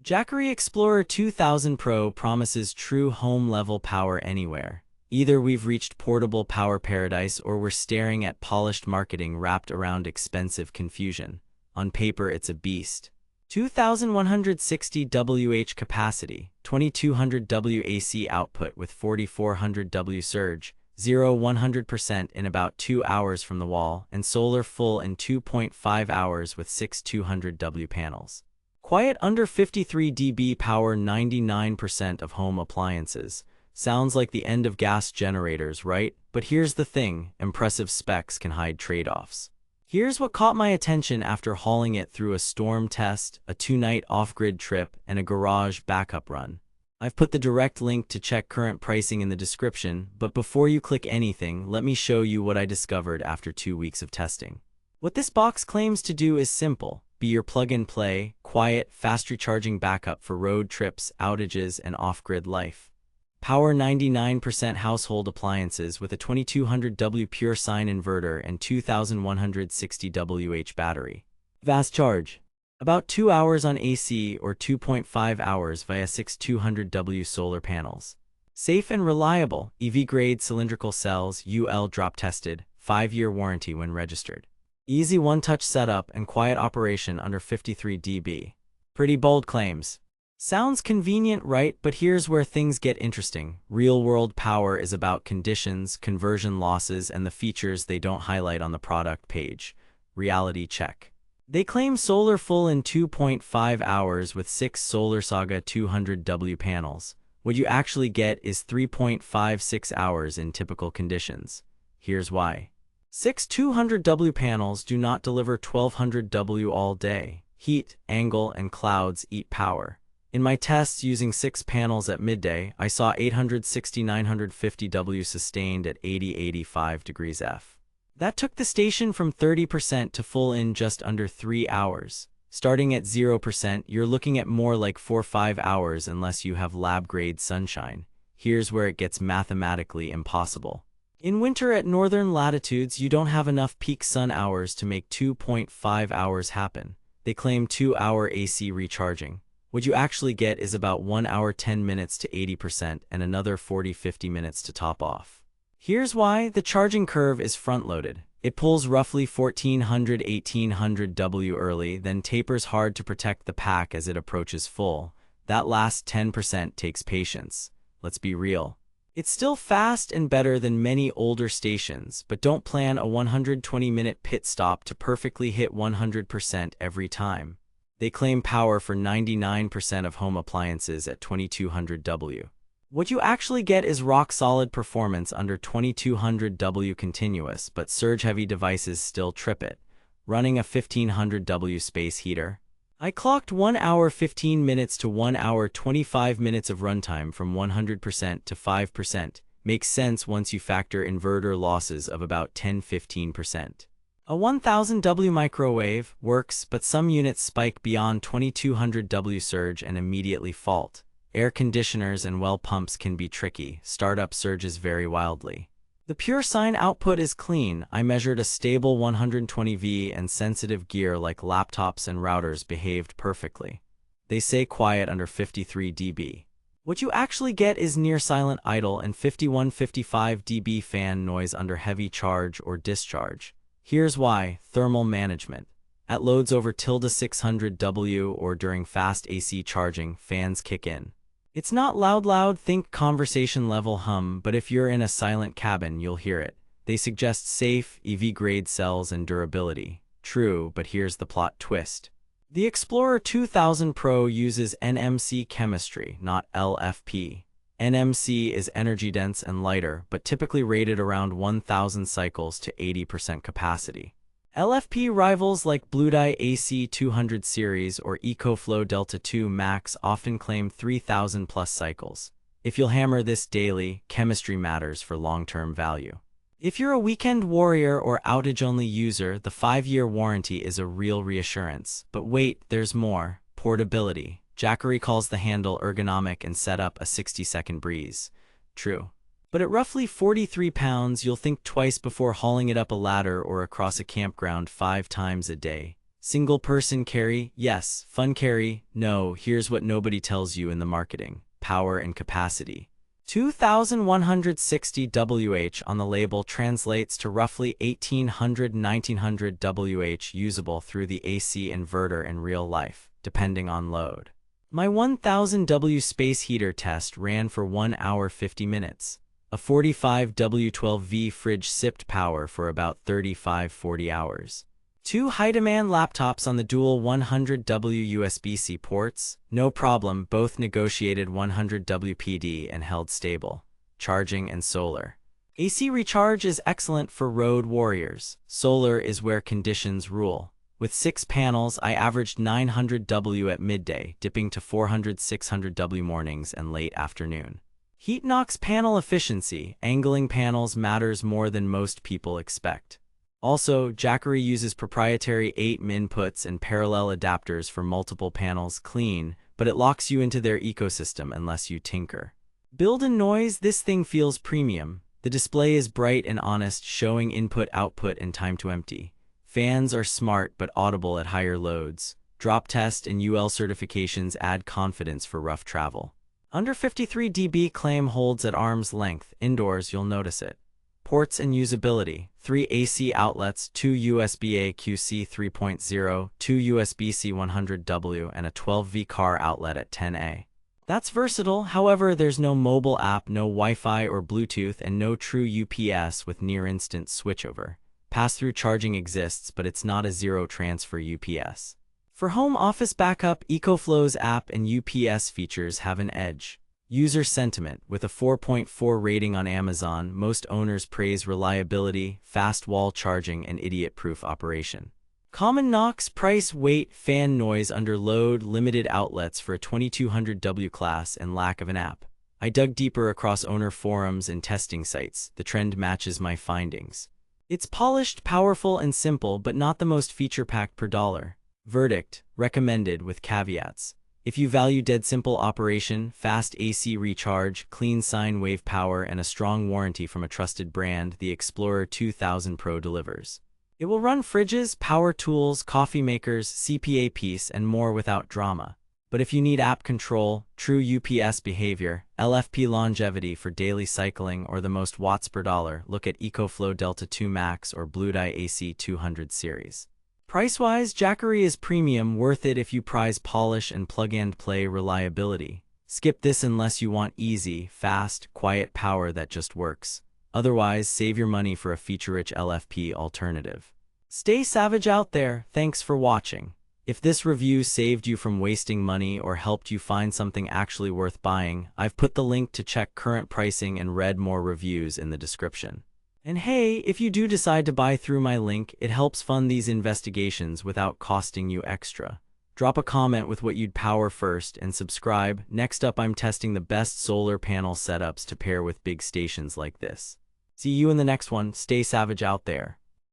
Jackery Explorer 2000 Pro promises true home-level power anywhere. Either we've reached portable power paradise or we're staring at polished marketing wrapped around expensive confusion. On paper, it's a beast. 2160 Wh capacity, 2200 W AC output with 4400 W surge, 0-100% in about 2 hours from the wall, and solar full in 2.5 hours with 6 200 W panels. Quiet under 53 dB power 99% of home appliances. Sounds like the end of gas generators, right? But here's the thing, impressive specs can hide trade-offs. Here's what caught my attention after hauling it through a storm test, a 2-night off-grid trip, and a garage backup run. I've put the direct link to check current pricing in the description, but before you click anything, let me show you what I discovered after 2 weeks of testing. What this box claims to do is simple. Be your plug-and-play, quiet, fast recharging backup for road trips, outages, and off-grid life. Power 99% household appliances with a 2200 W pure sine inverter and 2160 Wh battery. Fast charge. About 2 hours on AC or 2.5 hours via 6 200 W solar panels. Safe and reliable, EV-grade cylindrical cells, UL drop tested, 5-year warranty when registered. Easy one-touch setup and quiet operation under 53 dB. Pretty bold claims. Sounds convenient, right? But here's where things get interesting. Real-world power is about conditions, conversion losses, and the features they don't highlight on the product page. Reality check. They claim solar full in 2.5 hours with 6 Solar Saga 200 W panels. What you actually get is 3.56 hours in typical conditions. Here's why. 6 200 W panels do not deliver 1200 W all day. Heat, angle, and clouds eat power. In my tests using 6 panels at midday, I saw 860-950 W sustained at 80-85 degrees F. That took the station from 30% to full in just under 3 hours. Starting at 0%, you're looking at more like 4-5 hours unless you have lab-grade sunshine. Here's where it gets mathematically impossible. In winter at northern latitudes, you don't have enough peak sun hours to make 2.5 hours happen. They claim 2-hour AC recharging. What you actually get is about 1 hour 10 minutes to 80% and another 40-50 minutes to top off. Here's why. The charging curve is front-loaded. It pulls roughly 1400-1800 W early, then tapers hard to protect the pack as it approaches full. That last 10% takes patience. Let's be real. It's still fast and better than many older stations, but don't plan a 120-minute pit stop to perfectly hit 100% every time. They claim power for 99% of home appliances at 2200 W. What you actually get is rock-solid performance under 2200 W continuous, but surge-heavy devices still trip it. Running a 1500 W space heater. I clocked 1 hour 15 minutes to 1 hour 25 minutes of runtime from 100% to 5%. Makes sense once you factor inverter losses of about 10-15%. A 1000 W microwave works, but some units spike beyond 2200 W surge and immediately fault. Air conditioners and well pumps can be tricky. Startup surges vary wildly. The pure sine output is clean. I measured a stable 120V and sensitive gear like laptops and routers behaved perfectly. They say quiet under 53 dB. What you actually get is near silent idle and 51-55 dB fan noise under heavy charge or discharge. Here's why. Thermal management. At loads over 600 W or during fast AC charging, fans kick in. It's not loud, think conversation level hum, but if you're in a silent cabin, you'll hear it. They suggest safe, EV-grade cells and durability. True, but here's the plot twist. The Explorer 2000 Pro uses NMC chemistry, not LFP. NMC is energy-dense and lighter, but typically rated around 1000 cycles to 80% capacity. LFP rivals like Bluedye AC200 series or EcoFlow Delta 2 Max often claim 3000 plus cycles. If you'll hammer this daily, chemistry matters for long-term value. If you're a weekend warrior or outage-only user, the 5-year warranty is a real reassurance. But wait, there's more. Portability. Jackery calls the handle ergonomic and set up a 60-second breeze. True. But at roughly 43 pounds, you'll think twice before hauling it up a ladder or across a campground 5 times a day. Single person carry? Yes. Fun carry? No. Here's what nobody tells you in the marketing. Power and capacity. 2160 Wh on the label translates to roughly 1800–1900 Wh usable through the AC inverter in real life, depending on load. My 1000 W space heater test ran for 1 hour 50 minutes. A 45 W12V fridge sipped power for about 35–40 hours. 2 high-demand laptops on the dual 100W USB-C ports, no problem, both negotiated 100W PD and held stable. Charging and solar. AC recharge is excellent for road warriors. Solar is where conditions rule. With 6 panels, I averaged 900W at midday, dipping to 400–600W mornings and late afternoon. Heat knocks panel efficiency. Angling panels matters more than most people expect. Also, Jackery uses proprietary 8mm inputs and parallel adapters for multiple panels clean, but it locks you into their ecosystem unless you tinker. Build and noise, this thing feels premium. The display is bright and honest, showing input, output, and time to empty. Fans are smart but audible at higher loads. Drop test and UL certifications add confidence for rough travel. Under 53 dB claim holds at arm's length. Indoors, you'll notice it. Ports and usability. 3 AC outlets, 2 USB-A QC 3.0, 2 USB-C 100W, and a 12V car outlet at 10A. That's versatile, however there's no mobile app, no Wi-Fi or Bluetooth, and no true UPS with near-instant switchover. Pass-through charging exists, but it's not a zero-transfer UPS. For home office backup, EcoFlow's app and UPS features have an edge. User sentiment. With a 4.4 rating on Amazon, most owners praise reliability, fast wall charging, and idiot-proof operation. Common knocks: price, weight, fan noise under load, limited outlets for a 2200W class, and lack of an app. I dug deeper across owner forums and testing sites. The trend matches my findings. It's polished, powerful, and simple, but not the most feature-packed per dollar. Verdict: recommended with caveats. If you value dead simple operation, fast AC recharge, clean sine wave power, and a strong warranty from a trusted brand, the Explorer 2000 Pro delivers. It will run fridges, power tools, coffee makers, CPA piece, and more without drama. But if you need app control, true UPS behavior, LFP longevity for daily cycling, or the most watts per dollar, look at EcoFlow Delta 2 Max or Bluedye AC 200 series. Price-wise, Jackery is premium, worth it if you prize polish and plug-and-play reliability. Skip this unless you want easy, fast, quiet power that just works. Otherwise, save your money for a feature-rich LFP alternative. Stay savage out there. Thanks for watching. If this review saved you from wasting money or helped you find something actually worth buying, I've put the link to check current pricing and read more reviews in the description. And hey, if you do decide to buy through my link, it helps fund these investigations without costing you extra. Drop a comment with what you'd power first and subscribe. Next up, I'm testing the best solar panel setups to pair with big stations like this. See you in the next one. Stay savage out there.